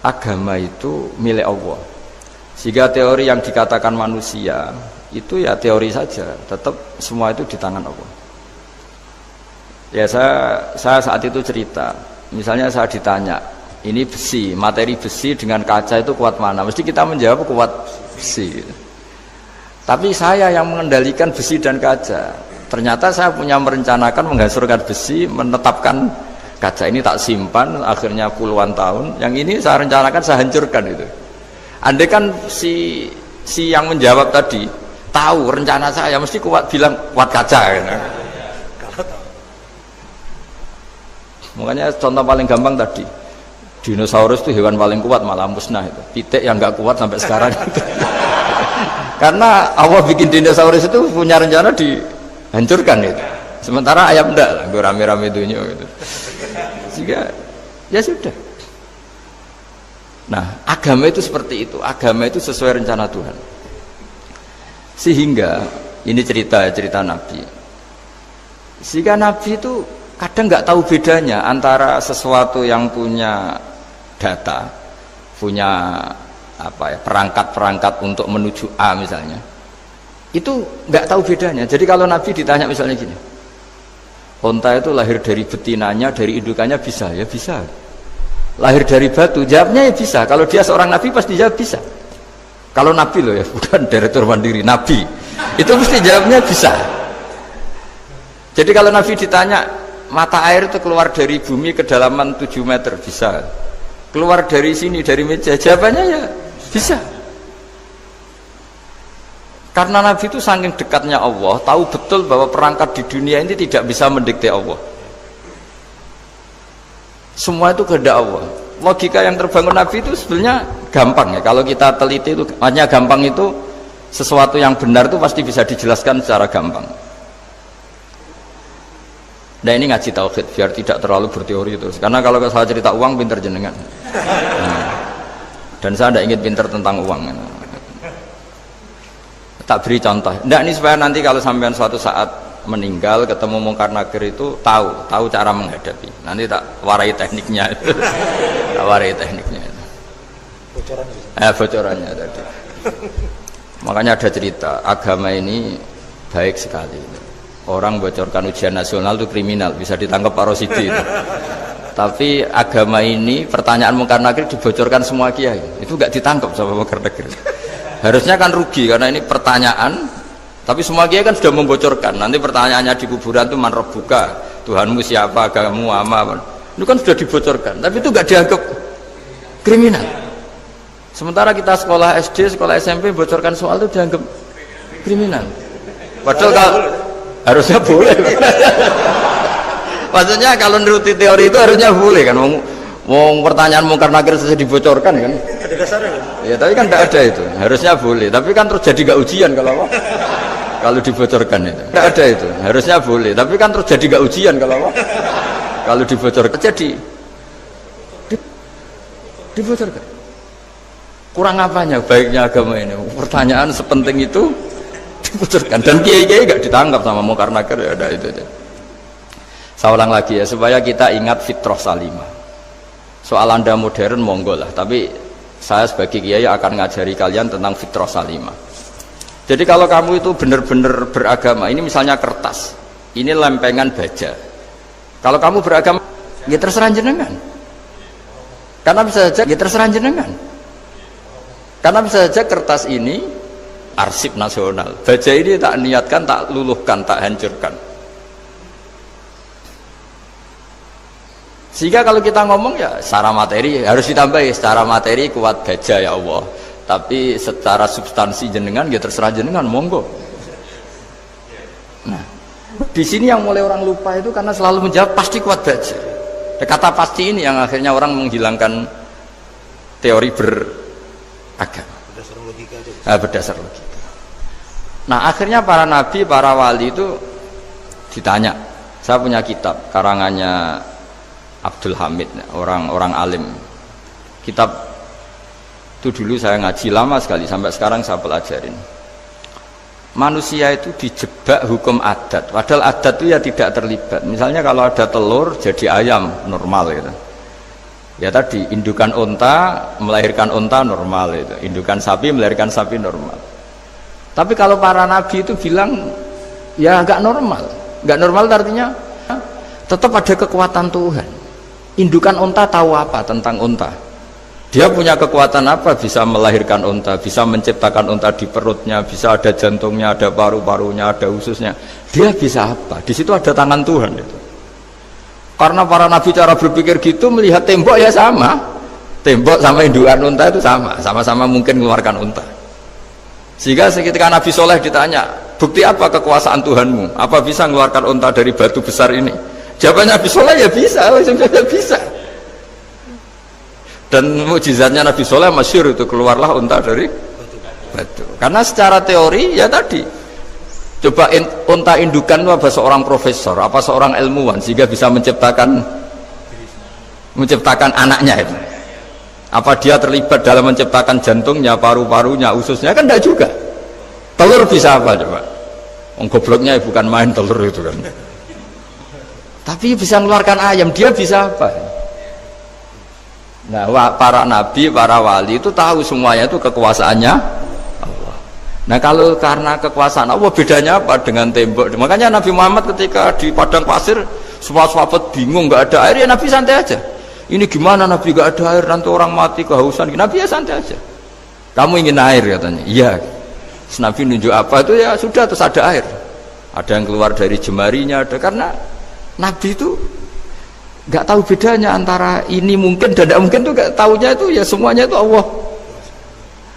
agama itu milik Allah. Sehingga teori yang dikatakan manusia itu ya teori saja, tetap semua itu di tangan Allah. Ya saya saat itu cerita, misalnya saya ditanya, ini besi, materi besi dengan kaca itu kuat mana? Mesti kita menjawab kuat besi. Tapi saya yang mengendalikan besi dan kaca. Ternyata saya punya merencanakan menghancurkan besi, menetapkan kaca ini tak simpan, akhirnya puluhan tahun. Yang ini saya rencanakan saya hancurkan itu. Andai kan si yang menjawab tadi tahu rencana saya, mesti kuat bilang kuat kaca. Gitu. Makanya contoh paling gampang tadi, dinosaurus itu hewan paling kuat malah musnah itu. Pitik yang nggak kuat sampai sekarang. Gitu. Karena Allah bikin dinosaurus itu punya rencana dihancurkan itu. Sementara ayam enggak lah, gue rame-rame dunia gitu. Sehingga ya sudah. Nah, agama itu seperti itu. Agama itu sesuai rencana Tuhan. Sehingga ini cerita Nabi. Sehingga Nabi itu kadang nggak tahu bedanya antara sesuatu yang punya data, punya perangkat-perangkat untuk menuju A misalnya, itu nggak tahu bedanya. Jadi kalau Nabi ditanya misalnya gini, onta itu lahir dari betinanya, dari indukannya bisa? Ya bisa. Lahir dari batu, jawabnya ya bisa. Kalau dia seorang Nabi pasti jawab bisa. Kalau Nabi loh ya, bukan direktur mandiri, Nabi itu mesti jawabnya bisa. Jadi kalau Nabi ditanya, mata air itu keluar dari bumi kedalaman 7 meter, bisa. Keluar dari sini, dari meja, jawabannya ya bisa. Karena Nabi itu saking dekatnya Allah, tahu betul bahwa perangkat di dunia ini tidak bisa mendikte Allah. Semua itu kehendak Allah. Logika yang terbangun Nabi itu sebenarnya gampang ya. Kalau kita teliti itu, hanya gampang itu sesuatu yang benar itu pasti bisa dijelaskan secara gampang. Nah ini ngaji tauhid biar tidak terlalu berteori itu. Karena kalau saya cerita uang pinter jenengan. Dan saya tidak ingin pinter tentang uang. Tak beri contoh. Tidak ini supaya nanti kalau sampean suatu saat meninggal ketemu Mungkar Nakir itu tahu cara menghadapi. Nanti tak warai tekniknya. Tak warai tekniknya. Bocorannya. Bocorannya tadi. Makanya ada cerita agama ini baik sekali. Orang bocorkan ujian nasional itu kriminal, bisa ditangkap Pak Rosidi itu. Tapi agama ini pertanyaan Mungkar Nakir dibocorkan semua kiai, itu nggak ditangkap sama Mungkar Nakir. Harusnya kan rugi karena ini pertanyaan, tapi semua kiai kan sudah membocorkan. Nanti pertanyaannya di kuburan itu man rabbuka, Tuhanmu siapa, agamamu apa, itu kan sudah dibocorkan. Tapi itu nggak dianggap kriminal. Sementara kita sekolah SD, sekolah SMP bocorkan soal itu dianggap kriminal. Padahal kalau harusnya boleh. Maksudnya kalau menuruti teori itu harusnya boleh kan. Wong pertanyaan Mungkar Nakir saja dibocorkan kan. Ada dasarnya kan? Ya tapi kan tidak ada itu. Harusnya boleh. Tapi kan terus jadi nggak ujian kalau dibocorkan itu. Tidak ada itu. Harusnya boleh. Tapi kan terus jadi nggak ujian kalau dibocorkan. Jadi dibocorkan. Kurang apanya baiknya agama ini? Pertanyaan sepenting itu dibocorkan dan kiai-kiai gak ditangkap sama Mungkar Nakir ya ada itu. Saya ulang lagi ya supaya kita ingat fitrah salimah. Soal Anda modern monggo lah, tapi saya sebagai kiai akan ngajari kalian tentang fitrah salimah. Jadi kalau kamu itu benar-benar beragama, ini misalnya kertas, ini lempengan baja. Kalau kamu beragama, ya terserah jenengan. Karena bisa saja ya terserah jenengan. Karena bisa saja kertas ini arsip nasional. Baja ini tak niatkan, tak luluhkan, tak hancurkan. Sehingga kalau kita ngomong ya secara materi harus ditambahi, secara materi kuat baja ya Allah. Tapi secara substansi jenengan ya terserah jenengan, monggo. Nah, di sini yang mulai orang lupa itu karena selalu menjawab pasti kuat baja. Kata pasti ini yang akhirnya orang menghilangkan teori beragama. Berdasar logika. Nah akhirnya para nabi, para wali itu ditanya. Saya punya kitab karangannya Abdul Hamid, orang alim. Kitab itu dulu saya ngaji lama sekali, sampai sekarang saya pelajarin. Manusia itu dijebak hukum adat, padahal adat itu ya tidak terlibat. Misalnya kalau ada telur jadi ayam normal gitu. Ya tadi, indukan unta melahirkan unta normal itu, indukan sapi melahirkan sapi normal. Tapi kalau para nabi itu bilang ya nggak normal. Nggak normal artinya tetap ada kekuatan Tuhan. Indukan unta tahu apa tentang unta? Dia punya kekuatan apa? Bisa melahirkan unta, bisa menciptakan unta di perutnya, bisa ada jantungnya, ada paru-parunya, ada ususnya. Dia bisa apa? Di situ ada tangan Tuhan itu. Karena para nabi cara berpikir gitu, melihat tembok ya sama. Tembok sama indukan unta itu sama, sama-sama mungkin mengeluarkan unta. Sehingga ketika Nabi Soleh ditanya, bukti apa kekuasaan Tuhanmu? Apa bisa mengeluarkan unta dari batu besar ini? Jawabannya Nabi Soleh ya bisa, ya bisa. Dan mukjizatnya Nabi Soleh masyhur itu, keluarlah unta dari batu. Karena secara teori ya tadi, coba unta indukan itu apa seorang profesor, apa seorang ilmuwan sehingga bisa menciptakan anaknya itu. Apa dia terlibat dalam menciptakan jantungnya, paru-parunya, ususnya? Kan enggak juga. Telur bisa apa coba? Gobloknya bukan main telur itu kan. Tapi bisa mengeluarkan ayam, dia bisa apa? Nah, para nabi, para wali itu tahu semuanya itu kekuasaannya Allah. Nah, kalau karena kekuasaan Allah, bedanya apa dengan tembok? Makanya Nabi Muhammad ketika di padang pasir, semua sahabat bingung, nggak ada air, ya Nabi santai aja. Ini gimana Nabi gak ada air, nanti orang mati kehausan. Nabi ya santai aja. Kamu ingin air katanya. Iya. Nabi nunjuk apa itu ya sudah, terus ada air. Ada yang keluar dari jemarinya, ada. Karena Nabi itu gak tahu bedanya antara ini mungkin dan tidak mungkin, tuh gak tahunya itu ya semuanya itu Allah.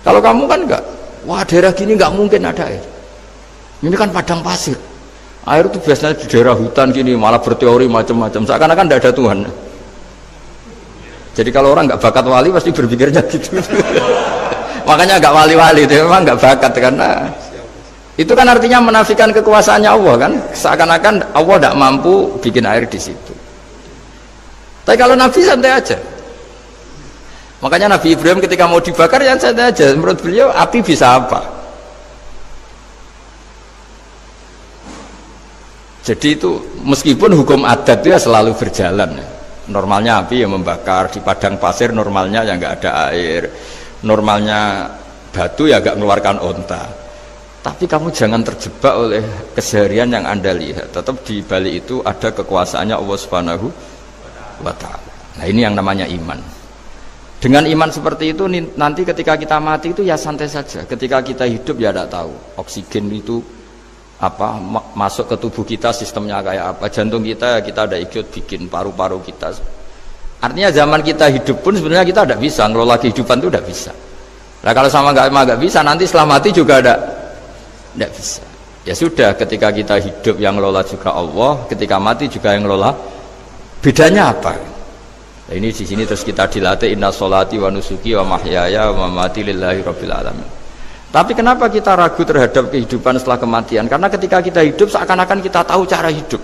Kalau kamu kan gak, wah daerah gini gak mungkin ada air. Ini kan padang pasir. Air itu biasanya di daerah hutan gini malah berteori macam-macam. Seakan-akan tidak ada Tuhan. Jadi kalau orang nggak bakat wali pasti berpikirnya gitu. Makanya nggak wali-wali itu memang nggak bakat, karena itu kan artinya menafikan kekuasaannya Allah kan. Seakan-akan Allah tidak mampu bikin air di situ. Tapi kalau Nabi santai aja. Makanya Nabi Ibrahim ketika mau dibakar ya santai aja. Menurut beliau api bisa apa? Jadi itu meskipun hukum adat itu ya selalu berjalan. Normalnya api yang membakar, di padang pasir normalnya ya nggak ada air, normalnya batu ya nggak mengeluarkan onta. Tapi kamu jangan terjebak oleh keseharian yang Anda lihat. Tetap di balik itu ada kekuasaannya Allah Subhanahu wa Ta'ala. Nah, ini yang namanya iman. Dengan iman seperti itu nanti ketika kita mati itu ya santai saja. Ketika kita hidup ya tidak tahu oksigen itu apa masuk ke tubuh kita sistemnya kayak apa, jantung kita ada ikut bikin, paru-paru kita. Artinya zaman kita hidup pun sebenarnya kita tidak bisa ngelola kehidupan, itu tidak bisa. Nah kalau sama nggak bisa, nanti setelah mati juga tidak bisa. Ya sudah, ketika kita hidup yang ngelola juga Allah, ketika mati juga yang ngelola. Bedanya apa? Nah, ini di sini terus kita dilatih, inna sholati wa nusuki wa mahyaya wa mamati lillahi rabbil alamin. Tapi kenapa kita ragu terhadap kehidupan setelah kematian? Karena ketika kita hidup seakan-akan kita tahu cara hidup.